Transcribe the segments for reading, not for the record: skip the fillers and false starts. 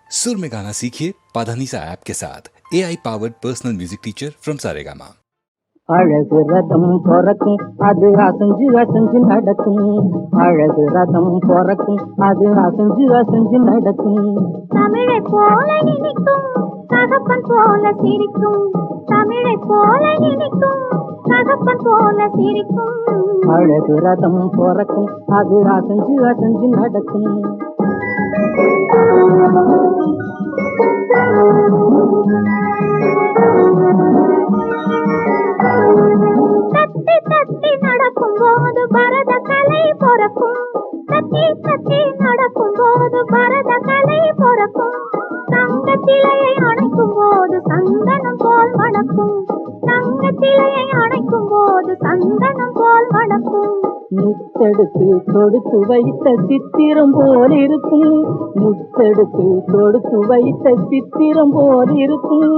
सुर में गाना सीखिए पाधानीसा ऐप के साथ। AI powered personal music teacher from Saregama. அழகு ரதம் பொறக்கும் அது அசைஞ்சு அசைஞ்சு நடக்கும். அழகு ரதம் பொறக்கும் அது அசைஞ்சு அசைஞ்சு நடக்கும். தமிழை போல இனிக்கும் தகப்பன் போல சிரிக்கும். தமிழை போல இனிக்கும் தகப்பன் போல சிரிக்கும். அழகு ரதம் பொறக்கும் அது அசைஞ்சு அசைஞ்சு நடக்கும். தத்தி தத்தி நடக்கும் போது பரத கலை பொறக்கும். தத்தி தத்தி நடக்கும் போது பரத கலை பொறக்கும். தங்க சிலையை அணைக்கும் போது சந்தனம் போல் மணக்கும். தங்க சிலையை அணைக்கும் போது சந்தனம் போல் மணக்கும். முத்தெடுத்து தொடுத்து வைத்த சித்திரம் போல் இருக்கும். முத்தெடுத்து தொடுத்து வைத்த சித்திரம் போல் இருக்கும்.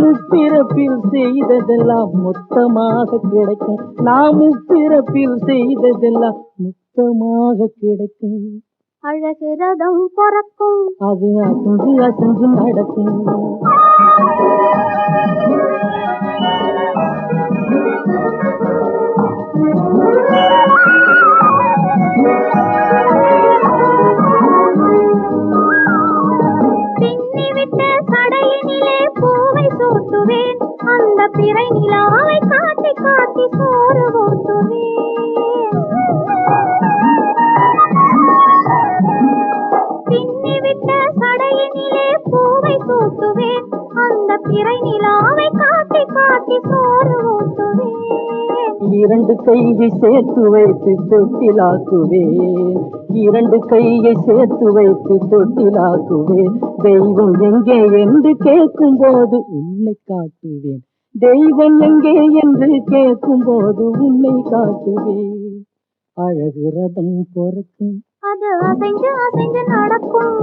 முப்பிறப்பில் செய்ததெல்லாம் மொத்தமாக கிடைக்கும். நாம் முப்பிறப்பில் செய்ததெல்லாம் மொத்தமாக கிடைக்கும். அழகு ரதம் பொறக்கும் அது அசைஞ்சு அசைஞ்சு நடக்கும். பின்னிவிட்ட சடையினிலே பூவை சூட்டுவேன். அந்த பிறை நிலாவை காட்டி காட்டி சோறு ஊட்டுவேன். பின்னிவிட்ட சடையினிலே பூவை சூட்டுவேன். அந்த பிறை நிலாவை காட்டி காட்டி சோறு ஊட்டுவேன். இரண்டு கையை சேர்த்து வைத்து தொட்டிலாக்குவேன். இரண்டு கையை சேர்த்து வைத்து தொட்டிலாக்குவேன். தெய்வம் எங்கே என்று கேட்கும் போது உன்னை காட்டுவேன். தெய்வம் எங்கே என்று கேட்கும் போது உன்னை காட்டுவேன். அழகு ரதம் பொறக்கும் அது அசைஞ்சு அசைஞ்சு நடக்கும்.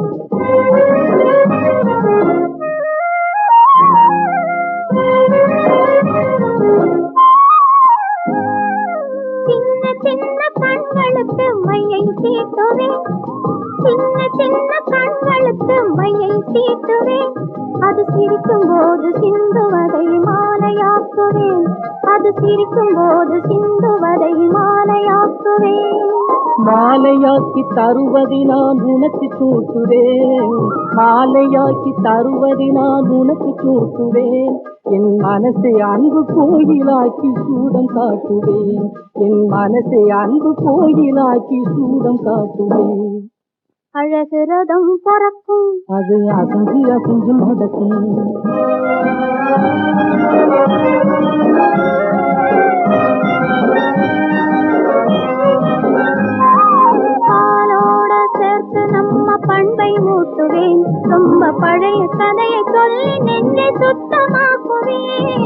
சின்ன சின்ன கண்களுக்கு மையை தீட்டுவேன். சின்ன சின்ன கண்களுக்கு மையை தீட்டுவேன். அது சிரிக்கும் போது சிந்துவதை மாலையாக்குவேன். அது சிரிக்கும் போது சிந்துவதை மாலையாக்குவேன். மாலையாக்கி தருவதை நான் உனக்கு சூட்டுவேன். மாலையாக்கி தருவதை நான் உனக்கு சூட்டுவேன். என் மனசை அன்பு கோயிலாக்கி சூடம் காட்டுவேன். என் மனசை அன்பு கோயிலாக்கி சூடம் காட்டுவேன். அழகு ரதம் பொறக்கும் அது அசைஞ்சு அசைஞ்சு நடக்கும். பாலோட சேர்த்து நம்ம பண்பை ஊட்டுவேன். ரொம்ப பழைய கதையை சொல்லி நெஞ்சை சுத்தமாக்குவேன்.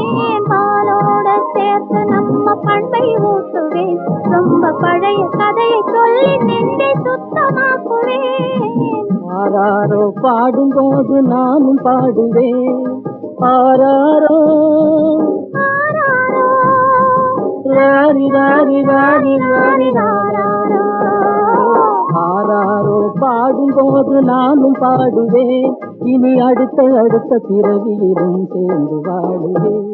பாலோட சேர்த்து நம்ம பண்பை ஊட்டுவேன். ரொம்ப பழைய கதையை சொல்லி நெஞ்சை சுத்தமாக்குவேன். ஆராரோ பாடும்போது நானும் பாடுவேன். ஆராரோ ஆராரோ ராரி ராரி ராரி ராரி ராராரோ. ஆராரோ பாடும்போது நானும் பாடுவேன். இனி அடுத்த அடுத்த பிறவியிலும் சேர்ந்து வாழுவேன்.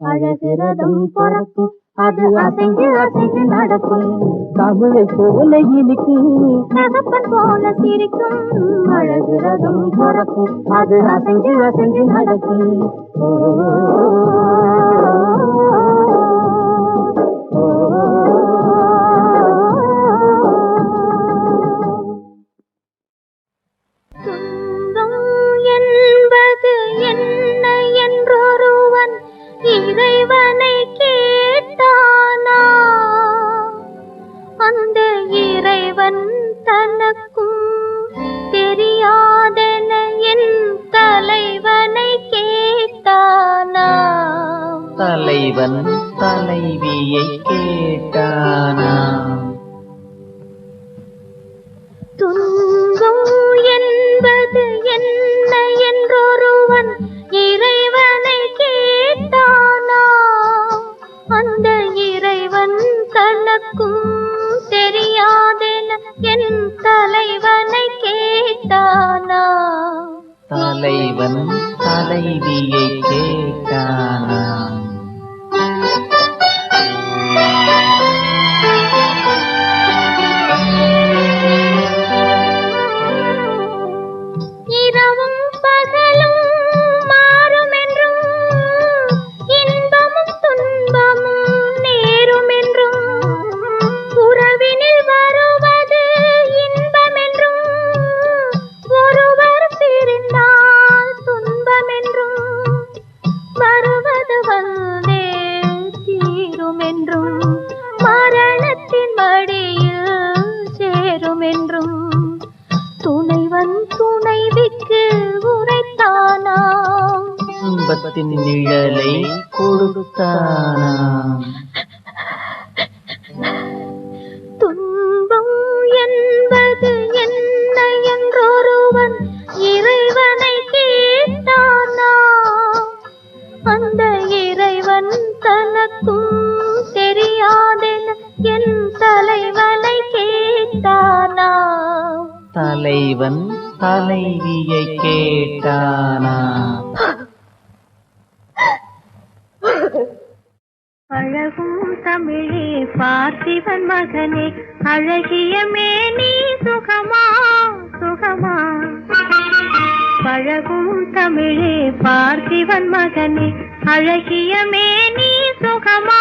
அழகு ரதம் பொறக்கும் அது அசைஞ்சு அசைஞ்சு நடக்கும். தமிழை போல இனிக்கும் தகப்பன் போல சிரிக்கும். அழகு ரதம் பொறக்கும் அது அசைஞ்சு அசைஞ்சு நடக்கும். ஓ, துன்பம் என்பது என்ன என்றொருவன் இறைவனை கேட்டானா? அந்த இறைவன் தனக்கும் தெரியாதென என் தலைவனை கேட்டானா? தலைவன் தலைவியை கேட்டானா? துன்பம் என்பது என்ன என்றொருவன் இறைவனை கேட்டானா? அந்த இறைவன் தனக்கும் தெரியாதென என் தலைவனை கேட்டானா? தலைவன் தலைவியை கேட்டானாம். இரவும் பகலும் மாறும் என்றும் இன்பமும் துன்பமும் நேரும் என்றும் உறவினில் வருவது இன்பம் என்றும் ஒருவர் பிரிந்தால் துன்பம் என்றும் வருவது வந்தே தீரும் என்றும் மரணத்தின் மடியில் சேரும் என்றும் துணைவன் துணைவிக்கு உரைத்தானாம். இன்பத்தின் நிழலை கொடுத்தானாம். துன்பம் என்பது என்ன என்றொருவன் இறைவனை கேட்டானாம். அந்த இறைவன் தனக்கும் தெரியாதென என் தலைவனை கேட்டானாம். தலைவன் தலைவியை கேட்டானாம். அழகும் தமிழே பார்த்திபன் மகனே அழகிய மேனி சுகமா சுகமா. பழகும் தமிழே பார்த்திபன் மகனே அழகிய மேனி சுகமா.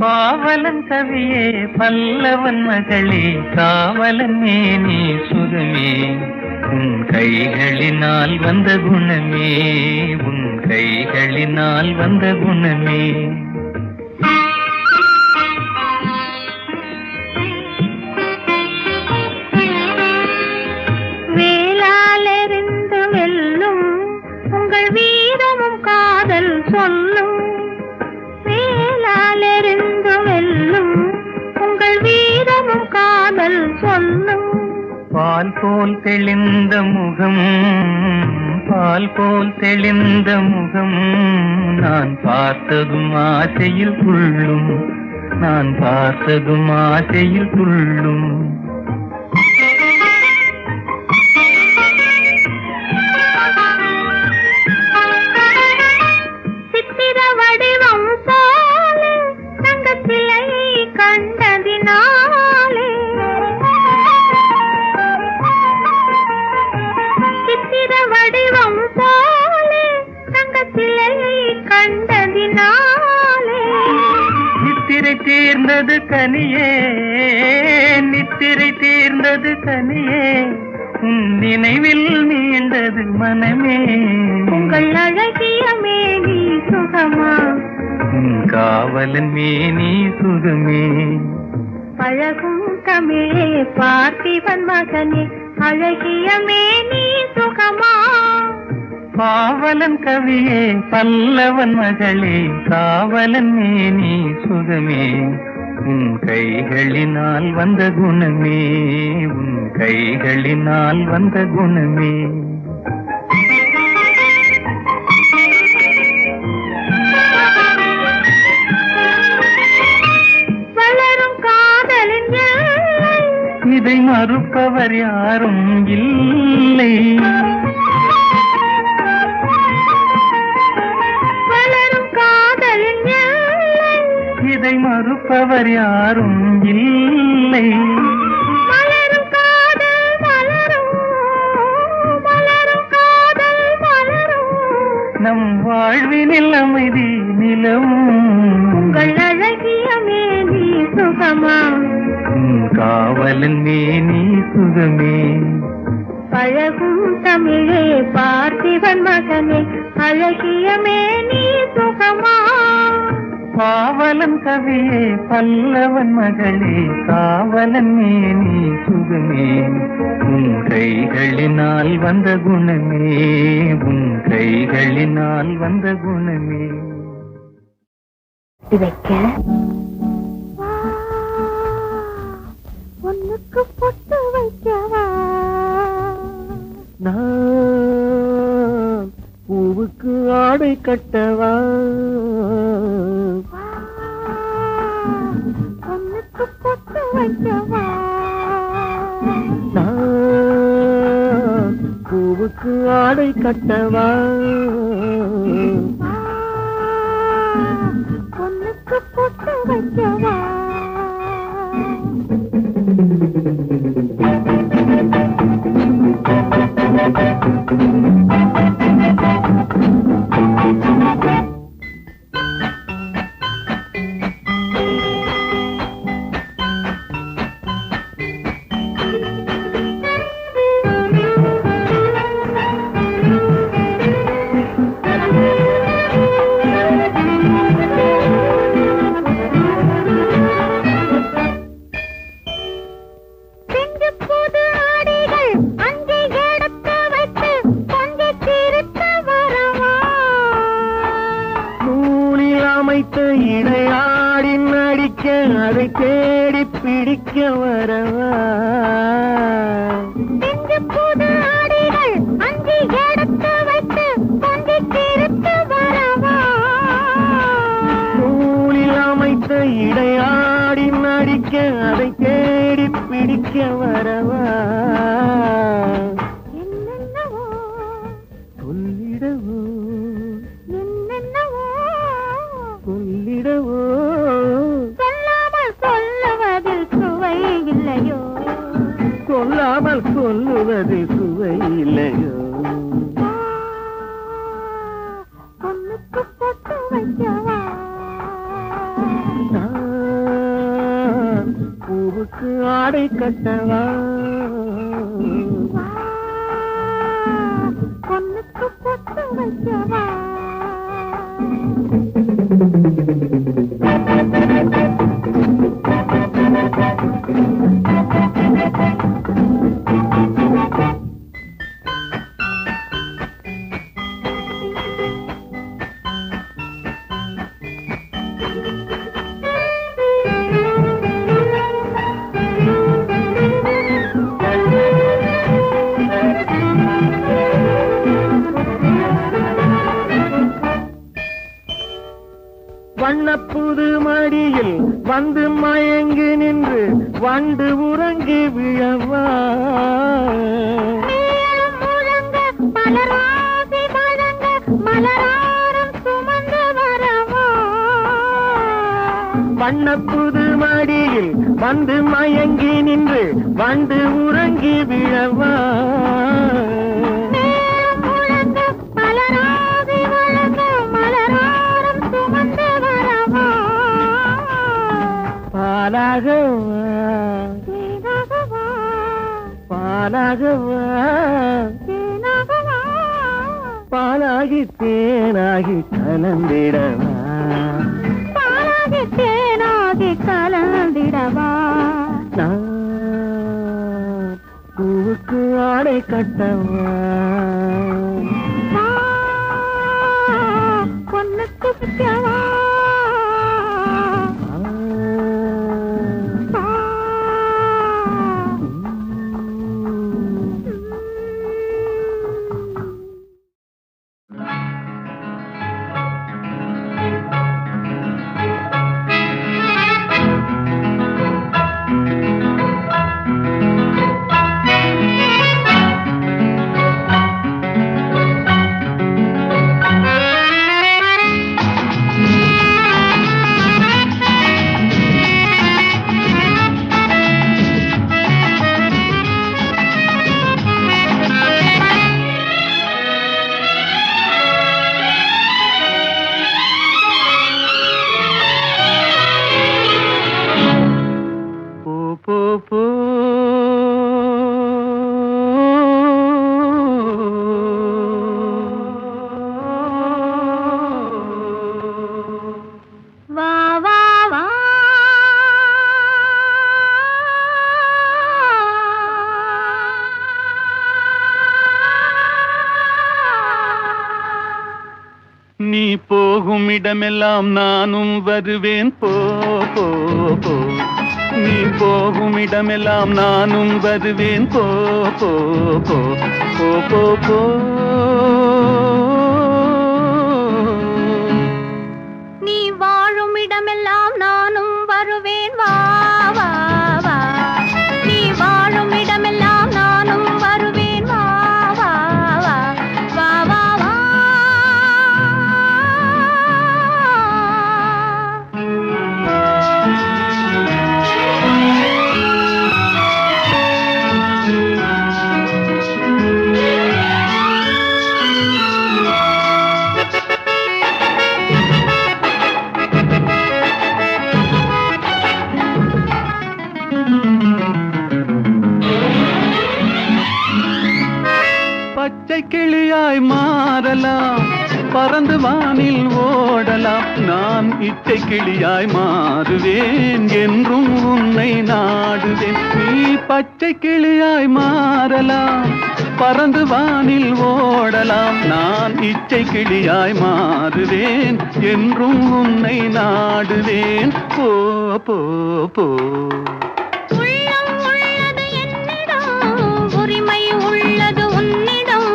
பாவலன் கவியே பல்லவன் மகளே காவலன் மேனி சுகமே. உன் கைகளினால் வந்த குணமே உன் கைகளினால் வந்த குணமே. வேளாலெறிந்து வெல்லும் உங்கள் வீரமும் காதல் சொல்லும். வேளாலெறிந்து வெல்லும் உங்கள் வீரமும் காதல் சொல்லும். பால் போல் தெளிந்த முகம் பால் போல் தெளிந்த முகம் நான் பார்த்ததும் ஆசையில் துள்ளும் நான் பார்த்ததும் ஆசையில் துள்ளும். சித்திர வடிவம் போலே தங்கத்திலை கண்டதினாலே சித்திர வடிவம் போலே தங்கத்திலை கண்டதினாலே நித்திரை தீர்ந்தது கனியே நித்திரை தீர்ந்தது கனியே உன் நினைவில் மீண்டது மனமே. உங்கள் அழகிய மேனி சுகமா உன் காவலன் மேனி சுகமே. பழகும் தமிழே பார்த்திபன் மகனே அழகிய மேனி சுகமா. பாவலன் கவியே பல்லவன் மகளே காவலன் மேனி சுகமே. உன் கைகளினால் வந்த குணமே உன் கைகளினால் வந்த குணமே. வளரும் காதலின் எல்லை இதை மறுப்பவர் யாரும் இல்லை. வளரும் காதலின் எல்லை இதை மறுப்பவர் யாரும் இல்லை. மலரும் காதல் மலரும் மலரும் காதல் மலரும் நம் வாழ்வினில் அமைதி நிலவும். உங்கள் அழகிய மேனி சுகமா உன் காவலன் மேனி சுகமே. பழகும் தமிழே பார்த்திபன் மகனே அழகிய மேனி சுகமா. பாவலன் கவியே பல்லவன் மகளே காவலன் மேனி சுகமே. உன் கைகளினால் வந்த குணமே உன் கைகளினால் வந்த குணமே. வைக்க ஒன்னுக்கு பொட்டு வைக்கவா. நான் பூவுக்கு ஆடை கட்டவா. ஒன்னுக்கு பொட்டு வைக்கவா. நான் பூவுக்கு பூவுக்கு ஆடை கட்டவா பொண்ணுக்கு பொட்டு வைக்கவா இடையாடி நடிக்க அதை தேடி பிடிக்க வரவா புது ஆடைகள் அங்கே எடுத்து வைத்து கொஞ்சி திருத்து வரவா நூலில் அமைத்த இடையாடி நடிக்க அதை தேடி பிடிக்க வரவா என்னென்னவோ சொல்லிடவோ என்னென்னவோ சொல்லிடவோ சொல்லாமல் சொல்லுவதில் சுவை இல்லையோ சொல்லாமல் சொல்லுவது சுவை இல்லையோ பொண்ணுக்கு பொட்டு வைக்கவா பூவுக்கு ஆடை கட்டவா பொண்ணுக்கு பொட்டு வைக்கவா வண்ணப்புது மடியில் வந்து மயங்கி நின்று வண்டு உறங்கி விழவா வண்ணப்புது மடியில் வந்து மயங்கி நின்று வண்டு உறங்கி விழவா பாலாகவா பாலாகவா பாலாகி தேனாகி கலந்திடவா பாலாகி தேனாகி கலந்திடவா நான் பூவுக்கு ஆடை கட்டவா பொண்ணுக்கு பிடிக்கவா நீ போகும் இடமெல்லாம் நானும் வருவேன் போ போ போ நீ போகும் இடமெல்லாம் நானும் வருவேன் போ போ போ போ போ போ நீ வாழும் இடமெல்லாம் நானும் வருவேன் வா வா வா நீ வாழும் இடமெல்லாம் நானும் வருவேன் வா வா வா பச்சை கிளியாய் மாறலாம், பறந்து வானில் ஓடலாம். நான் இச்சை கிளியாய் மாறுவேன், என்றும் உன்னை நாடுவேன். நீ பச்சை கிளியாய் மாறலாம், பறந்து வானில் ஓடலாம். நான் இச்சை கிளியாய் மாறுவேன், என்றும் உன்னை நாடுவேன். போ போ போ. உள்ளம் உள்ளது என்னிடம், உரிமை உள்ளது உன்னிடம்.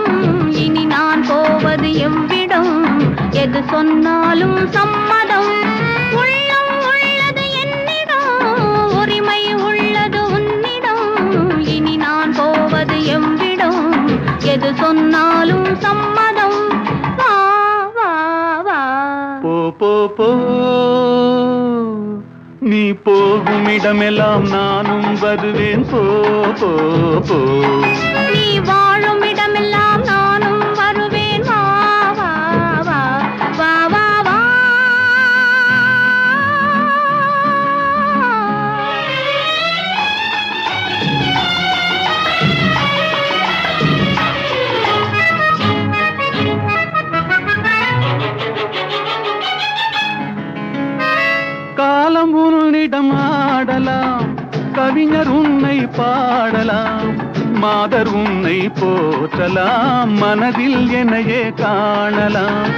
இனி நான் போவது எவ்விடம், எது சொன்னாலும் சம்மதம். உள்ளம் உள்ளது என்னிடம், உரிமை உள்ளது உன்னிடம். இனி நான் போவது எவ்விடம், எது சொன்னாலும் சம்மதம். வா வா வா. போ போ போ. நீ போகும் இடமெல்லாம் நானும் வருவேன். போ போ போ. நீ வாழும் இடமெல்லாம் நானும் வருவேன். வா வா வா வா வா வா. காலம் உன்னிடம் ஆடலாம், கவிஞர் உன்னை பாடலாம். மாதர் உன்னை போற்றலாம், மனதில் என்னையே காணலாம்.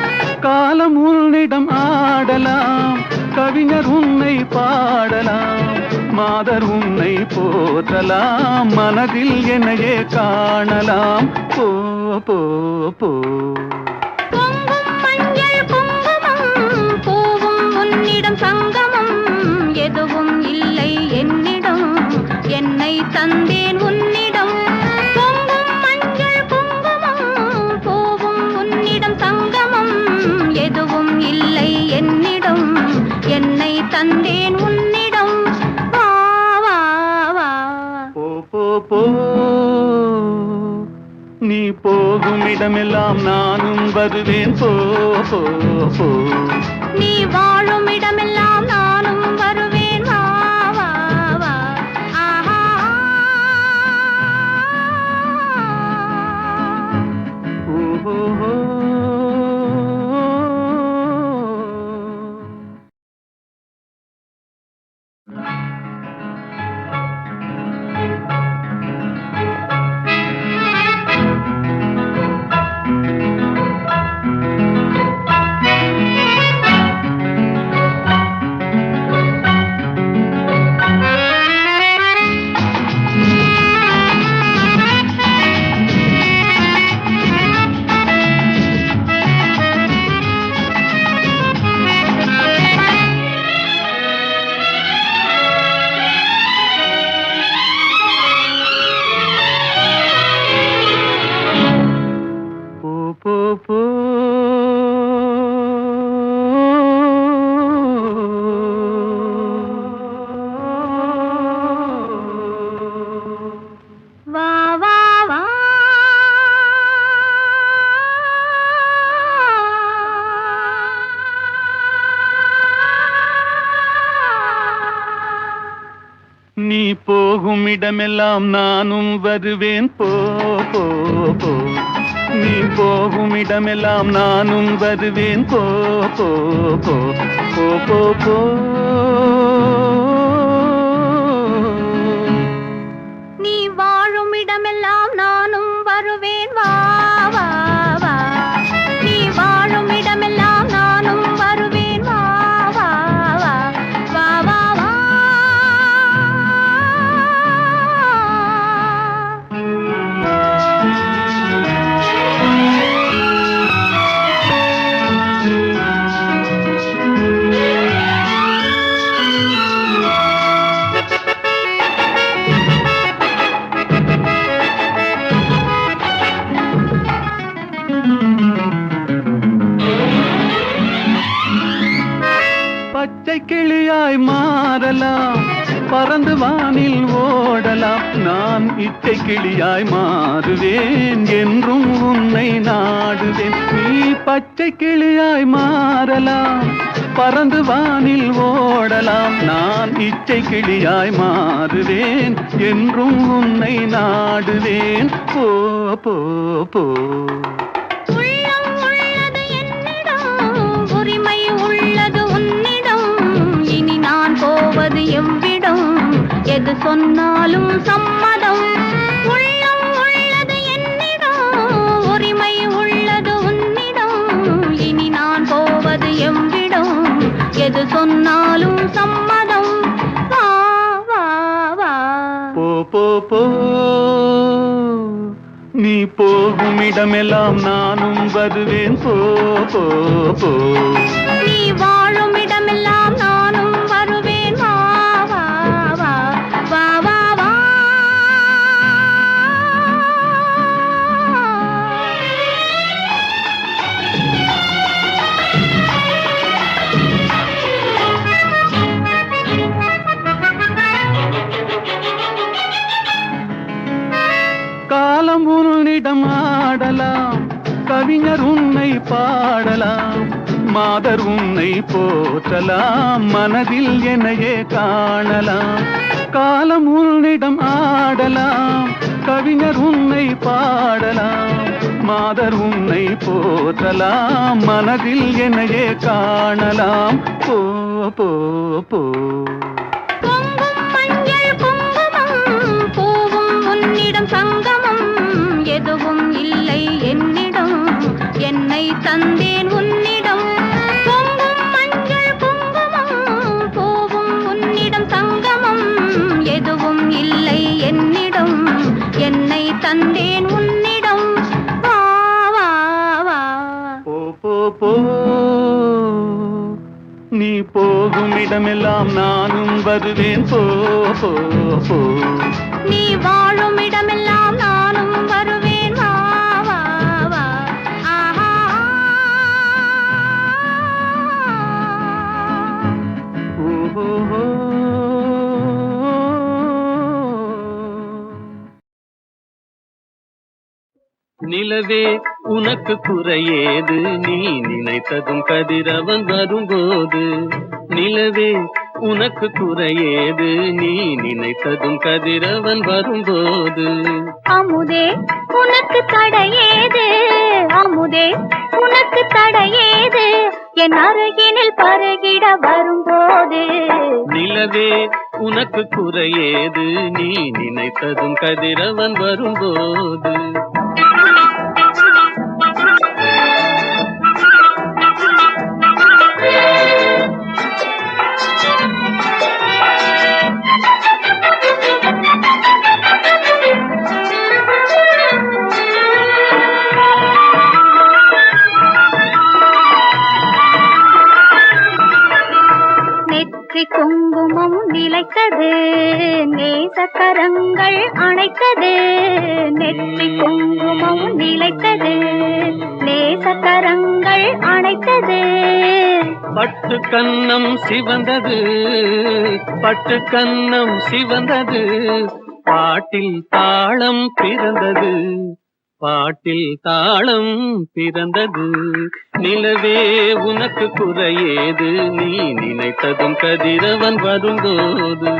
காலம் உன்னிடம் ஆடலாம், கவிஞர் உன்னை பாடலாம். மாதர் உன்னை போற்றலாம், மனதில் என்னையே காணலாம். போ போ போ. பொங்கும் மஞ்சள் குங்குமம், பூவும் உன்னிடம் சங்கமம். எதுவும் இல்லை என்னிடம், என்னை தந்தேன் உன்னிடம். பொங்கும் மஞ்சள் குங்குமம், பூவும் உன்னிடம் சங்கமம். எதுவும் இல்லை என்னிடம், என்னை தந்தேன் உன்னிடம். வா வா வா. போ போ போ. நீ போகும் இடமெல்லாம் நானும் வருவேன். போ போ போ. நீ வாழும் இடமெல்லாம் நானும் வருவேன். வா வா வா. ஆஹா. ஓஹோ. போ போ. வா வா வா. நீ போகும் இடமெல்லாம் நானும் வருவேன். போ போ போ. நீ போகும் இடமெல்லாம் நானும் வருவேன். போ போ போ. போ போ போ. நீ வாழும் இடமெல்லாம் நானும் வருவேன். வா வா வா. நீ வாழும் இடமெல்லாம் நானும் வருவேன். வா வா வா. வா வா வா. பச்சை கிளியாய் மாறலாம், பறந்து வானில் ஓடலாம். நான் இச்சை கிளியாய் மாறுவேன், என்றும் உன்னை நாடுவேன். நீ பச்சை கிளியாய் மாறலாம், பறந்து வானில் ஓடலாம். நான் இச்சை கிளியாய் மாறுவேன், என்றும் உன்னை நாடுவேன். போ போ போ உள்ளம் உள்ளது என்னிடம், உரிமை உள்ளது உன்னிடம். இனி நான் போவது எவ்விடம், எது சொன்னாலும் சம்மதம். உள்ளம் உள்ளது என்னிடம், உரிமை உள்ளது உன்னிடம். இனி நான் போவது எவ்விடம், எது சொன்னாலும் சம்மதம். வா வா வா போ போ போ நீ போகும் இடமெல்லாம் நானும் வருவேன் போ போ போ நீ வாழும் இடமெல்லாம் நானும் வருவேன். வா வா வா வா வா வா காலம் உன்னிடம் ஆடலாம், கவிஞர் உன்னை பாடலாம், மாதர் உன்னை போற்றலாம், மனதில் என்னையே காணலாம். காலம் உன்னிடம் ஆடலாம், கவிஞர் உன்னை பாடலாம், மாதர் உன்னை போற்றலாம், மனதில் என்னையே காணலாம். போ போ போ பொங்கும் மஞ்சள் குங்குமம், பூவும் உன்னிடம் சங்கமம். எதுவும் இல்லை என்னிடம், என்னை தந்தேன் உன்னிடம். பொங்கும் மஞ்சள் குங்குமம், பூவும் உன்னிடம் சங்கமம். எதுவும் இல்லை என்னிடம், என்னை தந்தேன் உன்னிடம். வா வா வா போ போ போ நீ போகும் இடமெல்லாம் நானும் வருவேன் போ போ போ நீ வாழும் இடமெல்லாம் நானும் வருவேன். வா வா வா ஆஹா ஓஹோ நிலவே உனக்கு குறையேது, நீ நினைத்ததும் கதிரவன் வரும்போது. நிலவே உனக்கு குறையேது, நீ நினைத்ததும் கதிரவன் வரும்போது. அமுதே உனக்கு தடையேது, அமுதே உனக்கு தடையேது, என் அருகினில் பருகிட வரும்போது. நிலவே உனக்கு குறையேது, நீ நினைத்ததும் கதிரவன் வரும்போது. நெற்றி குங்குமம் நிலைத்தது, நேசக்கரங்கள் அணைத்தது. நெற்றி குங்குமம் நிலைத்தது, நேசக்கரங்கள் அணைத்தது. பட்டு கன்னம் சிவந்தது, பட்டு கன்னம் சிவந்தது, பாட்டில் தாளம் பிறந்தது, பாட்டில் தாளம் பிறந்தது. நிலவே உனக்கு குறையேது, நீ நினைத்ததும் கதிரவன் வரும்போது.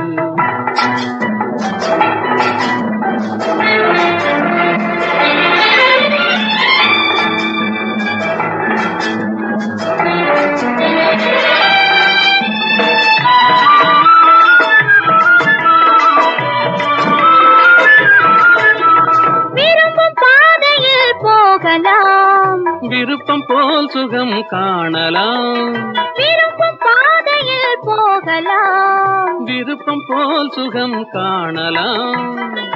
விரும்பும் பாதையில் போகலாம், விருப்பம் போல் சுகம் காணலாம், விரும்பும் பாதையில் போகலாம். விருப்பம் போல் சுகம் காணலாம்.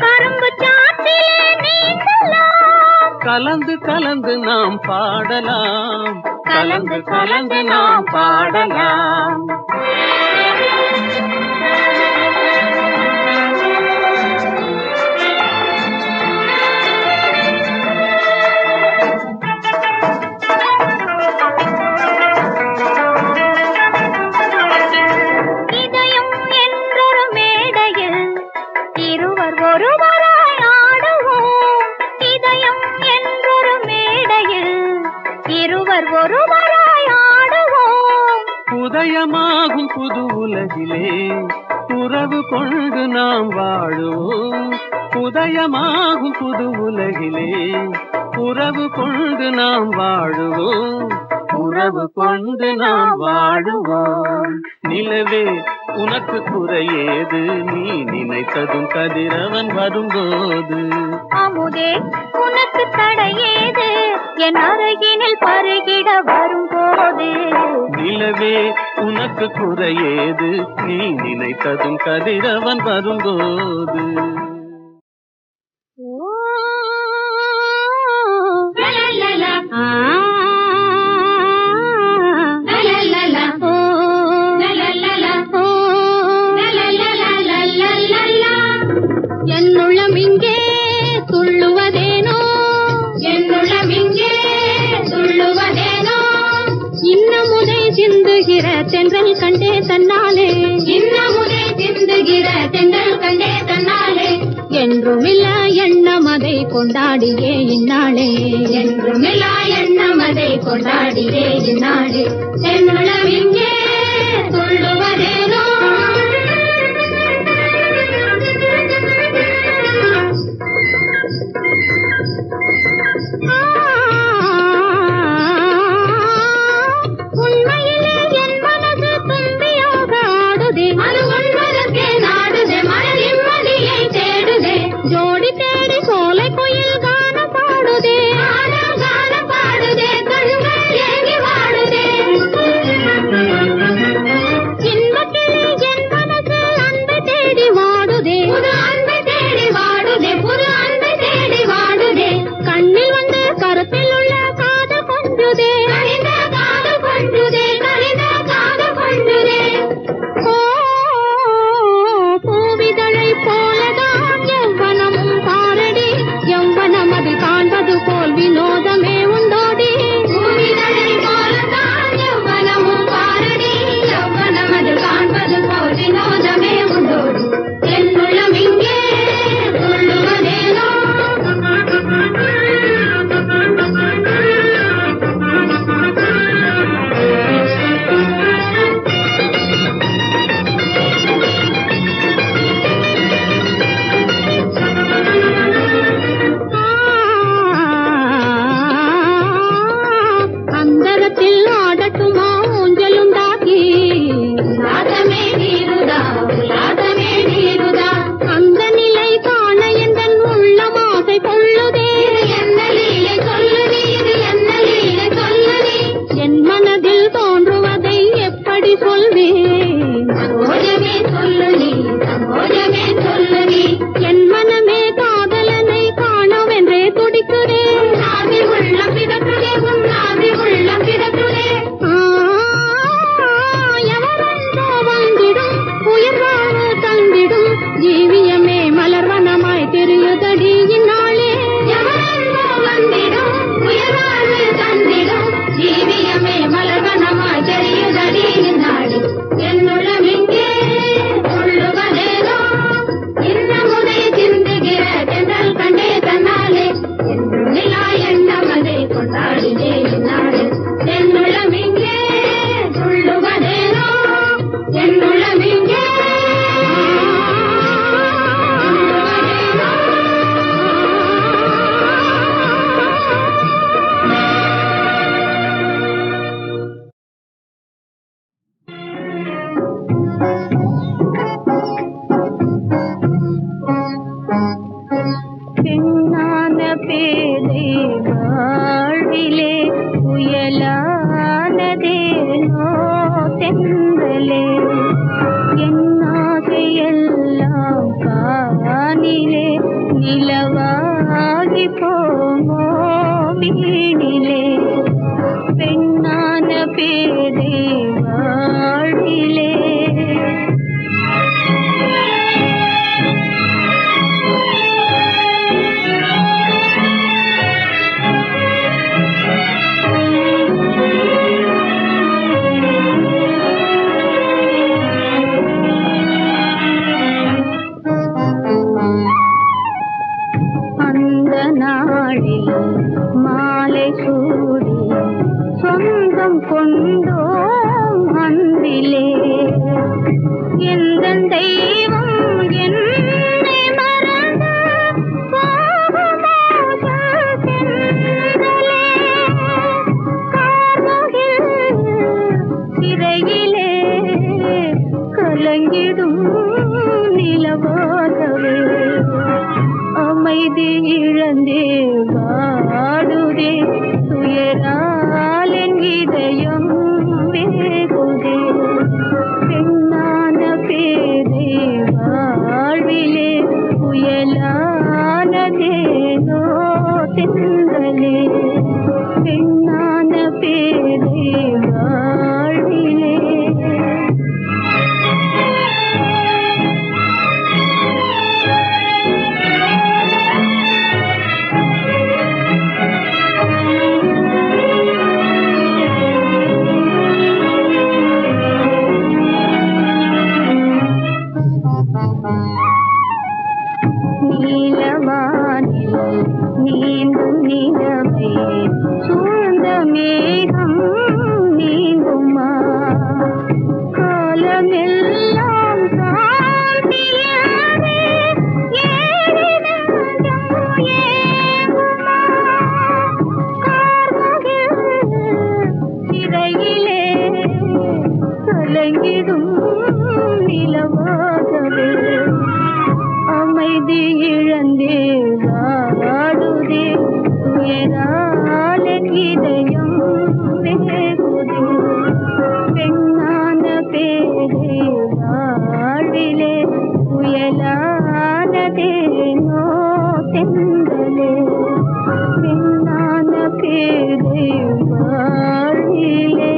கரும்பு சாற்றிலே நீந்தலாம், கலந்து கலந்து நாம் பாடலாம், கலந்து கலந்து நாம் பாடலாம். இதயம் என்றொரு மேடையில் இருவர் ஒருவராய் ஆடுவோம். இதயம் என்றொரு மேடையில் இருவர் ஒருவராய் ஆடுவோம். உதயமாகும் புது உலகிலே உறவு கொண்டு நாம் வாழுவோம். உதயமாகும் புது உலகிலே உறவு கொண்டு நாம் வாழுவோம், உறவு கொண்டு நாம் வாழுவோம். நிலவே உனக்கு குறையேது, நீ நினைத்ததும் கதிரவன் வரும்போது. அமுதே உனக்கு தடையேது, என் அருகினில் பருகிட வரும்போது. நிலவே உனக்கு குறையேது, நீ நினைத்ததும் கதிரவன் வரும்போது. என்னுள்ளம் இங்கே துள்ளுவதேனோ, என்னுள்ளம் இங்கே துள்ளுவதேனோ. இன்னமுதை சிந்துகிற தென்றல் கண்டே தன்னாலே, இன்னமுதை சிந்துகிற தென்றல் கண்டே தன்னாலே. என்றுமில்ல எண்ணம் அதை கொண்டாடியே இந்நாளே, என்றுமில்ல எண்ணம் அதை கொண்டாடியே இந்நாளே. என்னுள்ளம் இங்கே துள்ளுவதேனோ. எந்தன் தெய்வம் என்னை மறந்து துயரால் என் இதயம் வேகுதே. பெண்ணான பேதை வாழ்விலே புயலானதேனோ தென்றலே. பெண்ணான பேதை வாழ்விலே நீலவானில் நீந்தும் நிலவை சூழ்ந்த மேகம் நீங்குமா? காலமெல்லாம் சாந்தியாவே ஏறி நெஞ்சம் ஏங்குமா? கார்முகில் சிறையிலே கலங்கிடும் நிலவாகவே அமைதி இழந்தே வாடுதே. துயரால் என் இதயம் வேகுதே. பெண்ணான பேதை வாழ்விலே புயலானதேனோ தென்றலே. பெண்ணான பேதை வாழ்விலே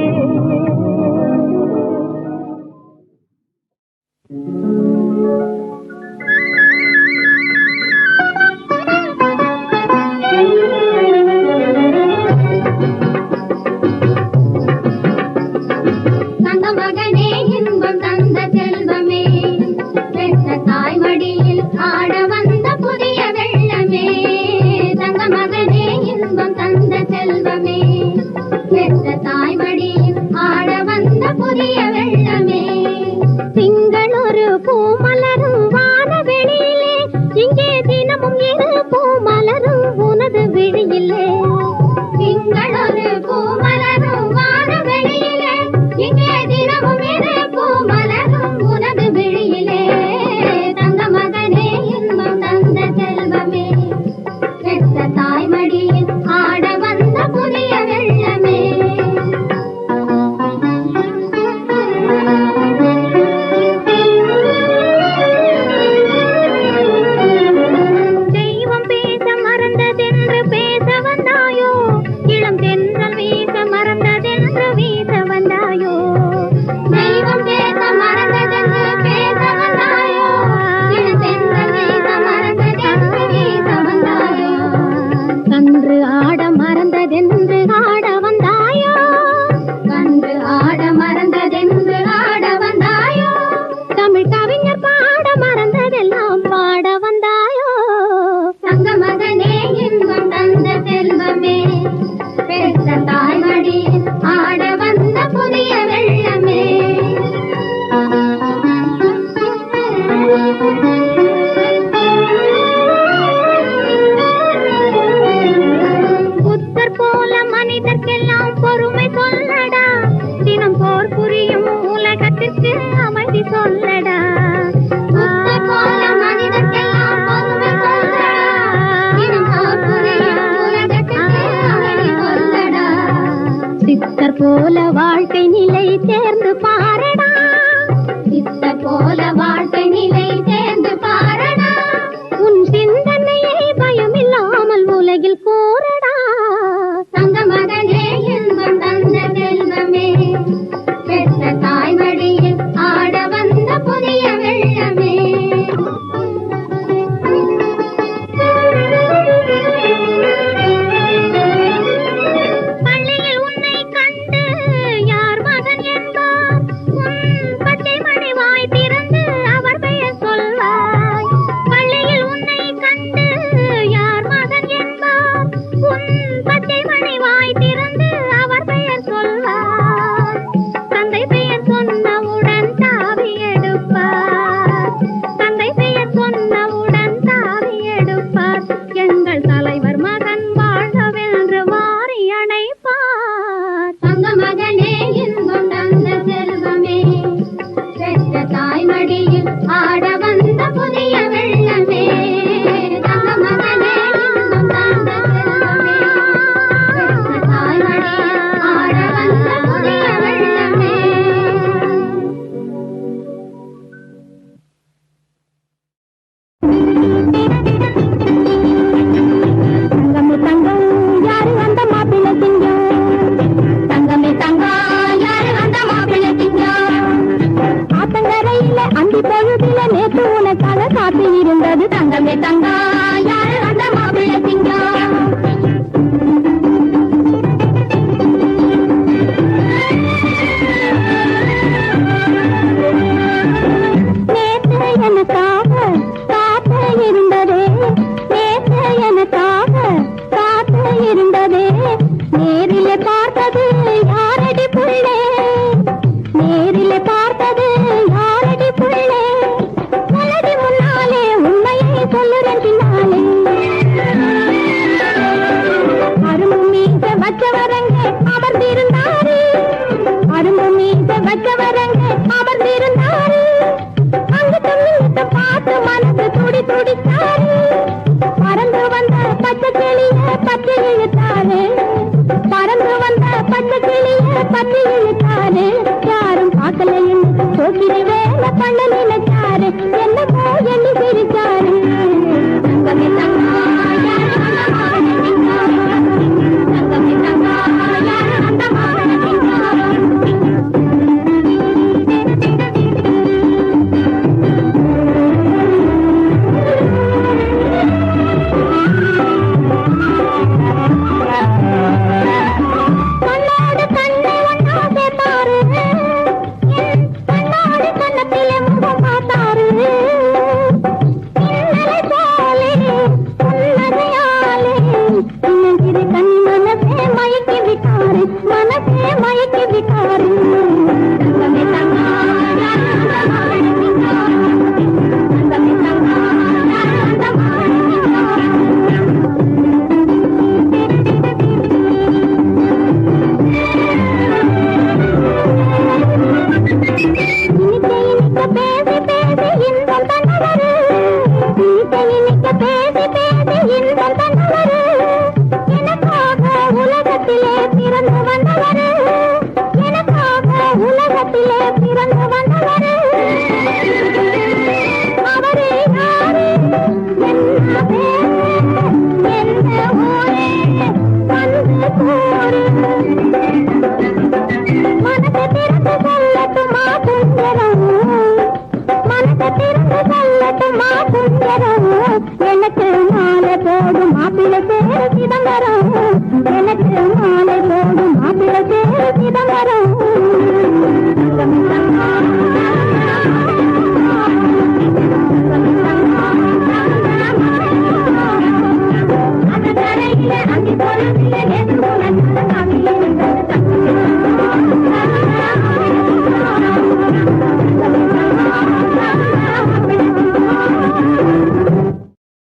போல வாழ்க்கை நிலை சேர்ந்து பாரடா. சித்தர் போல வாழ்க்கை நிலை சேர்ந்து பாரடா. உன் சிந்தனையை பயமில்லாமல் உலகில் கூறடா. தங்க மகனே இன்பம் தந்த செல்வமே, பெற்ற தாய்மடியில் ஆட வந்த புதிய வெள்ளமே. அவர் அமர்ந்திருந்தாரு அரும்பு மீச வச்சவரங்க அமர்ந்திருந்தாரு அங்கு தமிழத்தை பார்த்து மனசு துடி துடித்தாரு பறந்து வந்த பச்சை கிளிய பச்சை இழுத்தாரு பறந்து வந்த பச்சை கிளிய பச்சை இழுத்தாரு யாரும் பார்க்கலையும் போக்கிரி வேலை பண்ண நினைச்சாரு என்னமோ எண்ணி சிரிச்சாரு தங்கமே தங்கா யார் அந்த மாடலிங்கா தங்கமே தங்கா யார் அந்த மாடலிங்கா கண்ணோடு கண்ணை ஒன்னா சேர்த்தாரு கண்ணோடு கண்ணத்திலே முகம் பார்த்தாரு இன்னலை போலே புன்னகையாலே இன்னங்கிற கண் மனசே மயக்கி விட்டாரு மனசே மயக்கி விட்டாரு தங்கமே தங்கா யார் அந்த மாடலிங்கா தங்கமே தங்கா யார் அந்த மாடலிங்கா இனிக்க இனிக்க பேசி பேசி இன்பம் தந்தவரு இனிக்க இனிக்க பேசி பேசி இன்பம் தந்தவரு எனக்காக உலகத்திலே பிறந்து வந்த